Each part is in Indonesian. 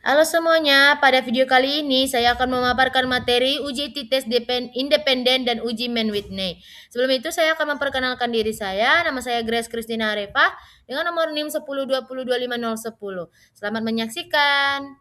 Halo semuanya, pada video kali ini saya akan memaparkan materi uji TITES independen dan uji Man-Whitney. Sebelum itu saya akan memperkenalkan diri saya. Nama saya Grace Christina Arifah dengan nomor NIM 10202510. Selamat menyaksikan.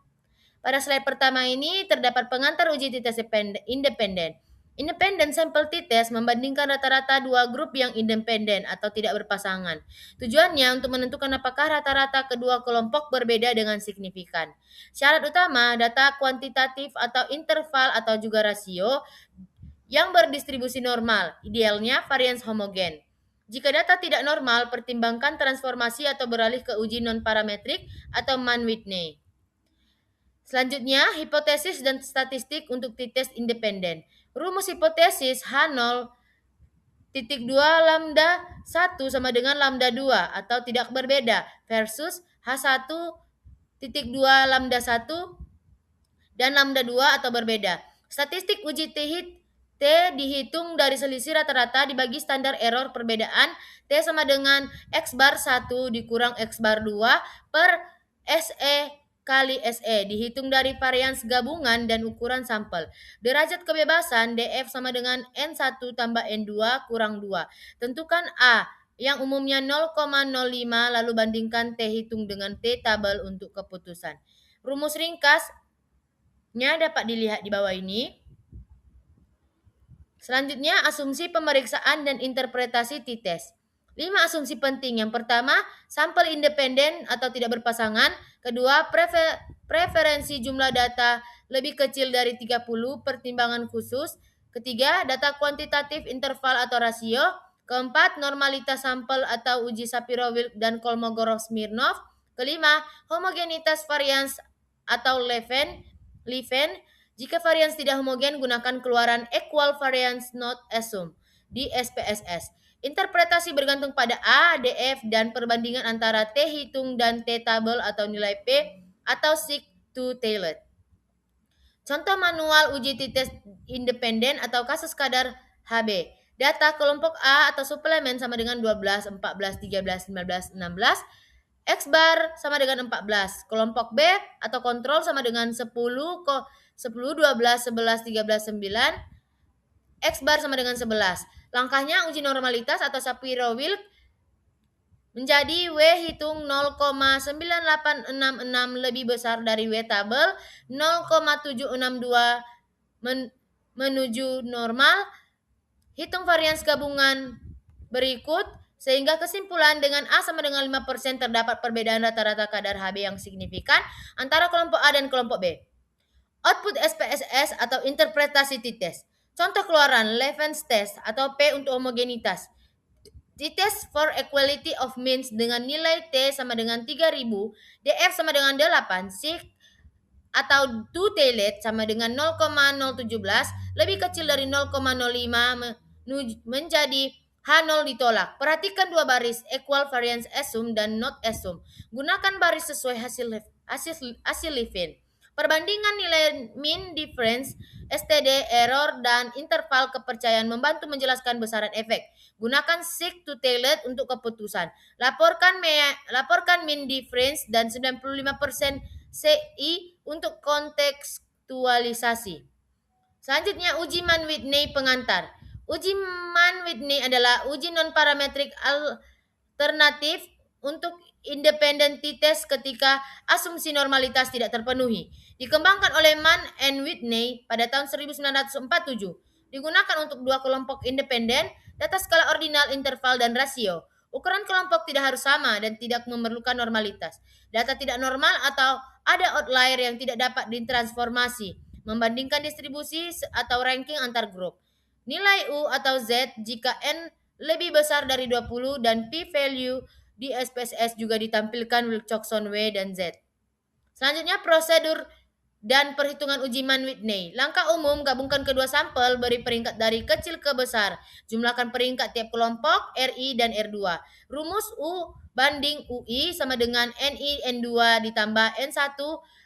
Pada slide pertama ini terdapat pengantar uji TITES independen. Independen sampel TITES membandingkan rata-rata dua grup yang independen atau tidak berpasangan. Tujuannya untuk menentukan apakah rata-rata kedua kelompok berbeda dengan signifikan. Syarat utama, data kuantitatif atau interval atau juga rasio yang berdistribusi normal, idealnya varians homogen. Jika data tidak normal, pertimbangkan transformasi atau beralih ke uji non-parametrik atau Mann-Whitney. Selanjutnya, hipotesis dan statistik untuk t-test independen. Rumus hipotesis H0 titik 2 lambda 1 sama dengan lambda 2 atau tidak berbeda versus H1 titik 2 lambda 1 dan lambda 2 atau berbeda. Statistik uji T dihitung dari selisih rata-rata dibagi standar error perbedaan T sama dengan X bar 1 dikurang X bar 2 per SE kali SE dihitung dari varians gabungan dan ukuran sampel. Derajat kebebasan DF sama dengan N1 tambah N2 kurang 2. Tentukan A yang umumnya 0,05 lalu bandingkan T hitung dengan T tabel untuk keputusan. Rumus ringkasnya dapat dilihat di bawah ini. Selanjutnya, asumsi pemeriksaan dan interpretasi t-test. 5 asumsi penting. Yang pertama, sampel independen atau tidak berpasangan. Kedua, preferensi jumlah data lebih kecil dari 30, pertimbangan khusus. Ketiga, data kuantitatif interval atau rasio. Keempat, normalitas sampel atau uji Shapiro-Wilk dan Kolmogorov-Smirnov. Kelima, homogenitas varians atau Leven. Jika varians tidak homogen, gunakan keluaran equal variance not assumed di SPSS. Interpretasi bergantung pada A, DF, dan perbandingan antara T hitung dan T tabel atau nilai P atau seek to tailor. Contoh manual uji t-test independen atau kasus kadar HB. Data kelompok A atau suplemen sama dengan 12, 14, 13, 15, 16. X bar sama dengan 14. Kelompok B atau kontrol sama dengan 10, 12, 11, 13, 9. X bar sama dengan 11. Langkahnya uji normalitas atau Shapiro-Wilk menjadi W hitung 0,9866 lebih besar dari W tabel 0,762 menuju normal. Hitung varians gabungan berikut sehingga kesimpulan dengan A sama dengan 5% terdapat perbedaan rata-rata kadar HB yang signifikan antara kelompok A dan kelompok B. Output SPSS atau interpretasi t-test. Contoh keluaran Leven's test atau P untuk homogenitas. T-test for equality of means dengan nilai T sama dengan 3000, DF sama dengan 8, SIG atau two-tailed sama dengan 0,017 lebih kecil dari 0,05 menjadi H0 ditolak. Perhatikan dua baris equal variance assume dan not assume. Gunakan baris sesuai hasil Levin. Perbandingan nilai mean difference, STD, error, dan interval kepercayaan membantu menjelaskan besaran efek. Gunakan seek to tailor untuk keputusan. Laporkan mean difference dan 95% CI untuk kontekstualisasi. Selanjutnya uji Mann-Whitney pengantar. Uji Mann-Whitney adalah uji non-parametrik alternatif untuk independent t-test ketika asumsi normalitas tidak terpenuhi. Dikembangkan oleh Mann and Whitney pada tahun 1947. Digunakan untuk dua kelompok independen, data skala ordinal, interval, dan rasio. Ukuran kelompok tidak harus sama dan tidak memerlukan normalitas. Data tidak normal atau ada outlier yang tidak dapat ditransformasi. Membandingkan distribusi atau ranking antar grup. Nilai U atau Z jika N lebih besar dari 20 dan p-value di SPSS juga ditampilkan Wilcoxon W dan Z. Selanjutnya prosedur dan perhitungan uji Mann-Whitney. Langkah umum, gabungkan kedua sampel, beri peringkat dari kecil ke besar. Jumlahkan peringkat tiap kelompok, RI dan R2. Rumus U banding UI sama dengan NI N2 ditambah N1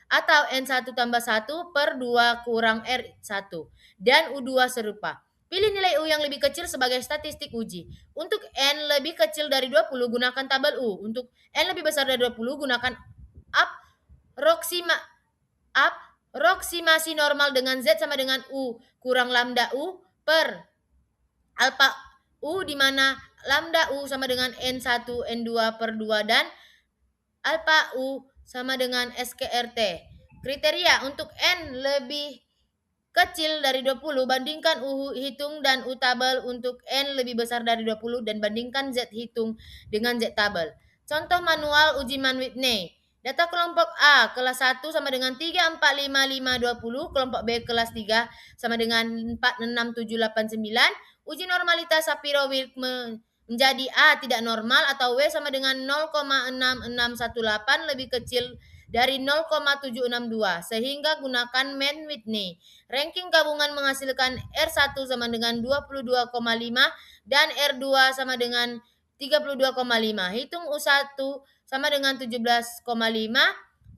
atau N1 tambah 1 per 2 kurang R1. Dan U2 serupa. Pilih nilai U yang lebih kecil sebagai statistik uji. Untuk N lebih kecil dari 20, gunakan tabel U. Untuk N lebih besar dari 20, gunakan up aproksimasi normal dengan Z sama dengan U kurang lambda U per alpha U, di mana lambda U sama dengan N1 N2 per 2 dan alpha U sama dengan SKRT. Kriteria untuk N lebih kecil dari 20, bandingkan U hitung dan U tabel untuk N lebih besar dari 20 dan bandingkan Z hitung dengan Z tabel. Contoh manual uji Mann-Whitney. Data kelompok A kelas 1 sama dengan 3, 4, 5, 5, 20. Kelompok B kelas 3 sama dengan 4, 6, 7, 8, 9. Uji normalitas Shapiro-Wilk menjadi A tidak normal atau W sama dengan 0,6618 lebih kecil dari 0,762 sehingga gunakan Mann-Whitney. Ranking gabungan menghasilkan R1 sama dengan 22,5 dan R2 sama dengan 32,5. Hitung U1 sama dengan 17,5,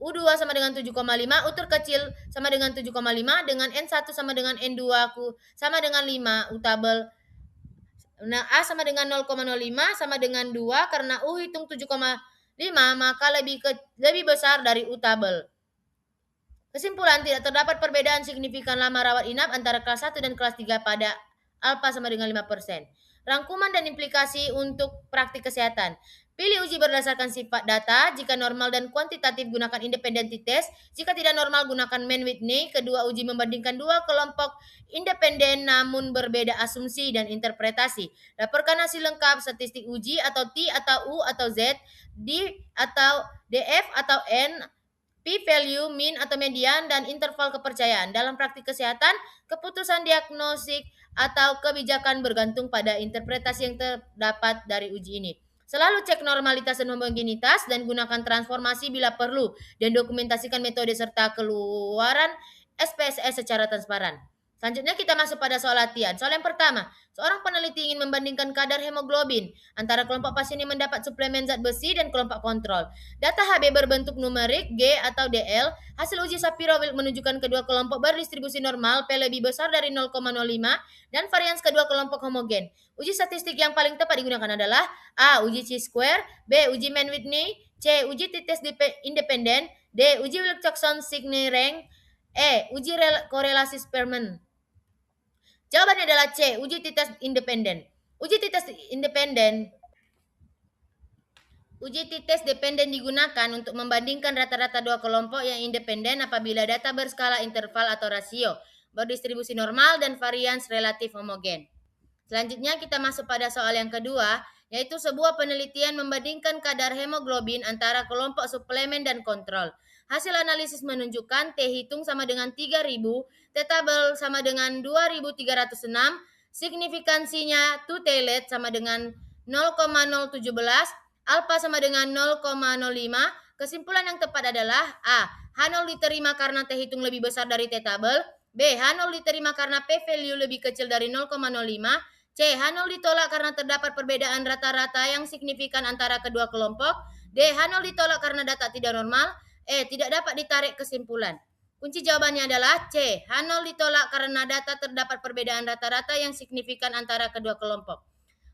U2 sama dengan 7,5, U terkecil sama dengan 7,5, dengan N1 sama dengan N2 sama dengan 5, U tabel. Nah, A sama dengan 0,05 sama dengan 2 karena U hitung 7,5 maka lebih besar dari U tabel. Kesimpulan, tidak terdapat perbedaan signifikan lama rawat inap antara kelas 1 dan kelas 3 pada alfa sama dengan 5%. Rangkuman dan implikasi untuk praktik kesehatan. Pilih uji berdasarkan sifat data. Jika normal dan kuantitatif, gunakan independent test. Jika tidak normal, gunakan Mann-Whitney. Kedua uji membandingkan dua kelompok independen namun berbeda asumsi dan interpretasi. Laporkan hasil lengkap statistik uji atau T atau U atau Z, D atau DF atau N, p-value, mean atau median, dan interval kepercayaan. Dalam praktik kesehatan, keputusan diagnostik atau kebijakan bergantung pada interpretasi yang terdapat dari uji ini. Selalu cek normalitas dan homogenitas dan gunakan transformasi bila perlu dan dokumentasikan metode serta keluaran SPSS secara transparan. Selanjutnya kita masuk pada soal latihan. Soal yang pertama, seorang peneliti ingin membandingkan kadar hemoglobin antara kelompok pasien yang mendapat suplemen zat besi dan kelompok kontrol. Data HB berbentuk numerik G atau DL. Hasil uji Shapiro-Wilk menunjukkan kedua kelompok berdistribusi normal, P lebih besar dari 0,05 dan varians kedua kelompok homogen. Uji statistik yang paling tepat digunakan adalah A. Uji chi-square, B. Uji Mann-Whitney, C. Uji t-test independen, D. Uji Wilcoxon-Signy-Rank, E. Uji korelasi Spearman. Jawabannya adalah C. Uji t-test independen. Uji t-test dependen digunakan untuk membandingkan rata-rata dua kelompok yang independen apabila data berskala interval atau rasio, berdistribusi normal, dan varians relatif homogen. Selanjutnya kita masuk pada soal yang kedua, yaitu sebuah penelitian membandingkan kadar hemoglobin antara kelompok suplemen dan kontrol. Hasil analisis menunjukkan T hitung sama dengan 3000, T tabel sama dengan 2306, signifikansinya two-tailed sama dengan 0,017, alfa sama dengan 0,05. Kesimpulan yang tepat adalah A. H0 diterima karena T hitung lebih besar dari T tabel, B. H0 diterima karena p-value lebih kecil dari 0,05, C. H0 ditolak karena terdapat perbedaan rata-rata yang signifikan antara kedua kelompok, D. H0 ditolak karena data tidak normal, E. Tidak dapat ditarik kesimpulan. Kunci jawabannya adalah C. H0 ditolak karena data terdapat perbedaan rata-rata yang signifikan antara kedua kelompok.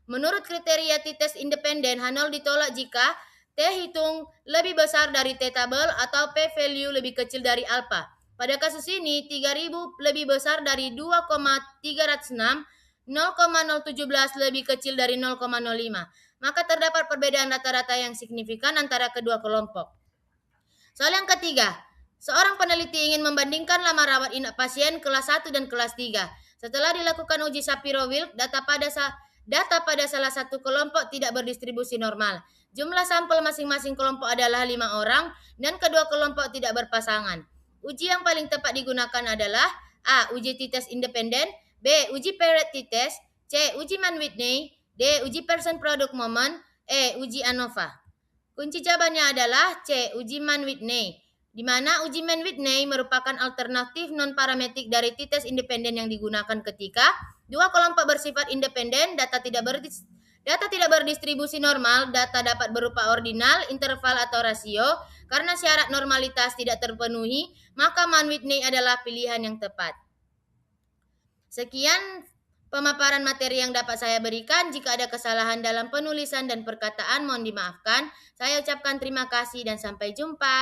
Menurut kriteria t-test independen, H0 ditolak jika T hitung lebih besar dari T tabel atau p-value lebih kecil dari alpha. Pada kasus ini, 3000 lebih besar dari 2,306, 0,017 lebih kecil dari 0,05. Maka terdapat perbedaan rata-rata yang signifikan antara kedua kelompok. Soal yang ketiga, seorang peneliti ingin membandingkan lama rawat inap pasien kelas 1 dan kelas 3. Setelah dilakukan uji Shapiro-Wilk, data pada salah satu kelompok tidak berdistribusi normal. Jumlah sampel masing-masing kelompok adalah 5 orang dan kedua kelompok tidak berpasangan. Uji yang paling tepat digunakan adalah A. Uji t-test independen, B. Uji paired t-test, C. Uji Mann-Whitney, D. Uji person product moment, E. Uji ANOVA. Kunci jawabannya adalah C. Uji Mann-Whitney, di mana uji Mann-Whitney merupakan alternatif non-parametrik dari t-test independen yang digunakan ketika dua kelompok bersifat independen, data tidak berdistribusi normal, data dapat berupa ordinal, interval, atau rasio. Karena syarat normalitas tidak terpenuhi, maka Mann-Whitney adalah pilihan yang tepat. Sekian pemaparan materi yang dapat saya berikan. Jika ada kesalahan dalam penulisan dan perkataan, mohon dimaafkan. Saya ucapkan terima kasih dan sampai jumpa.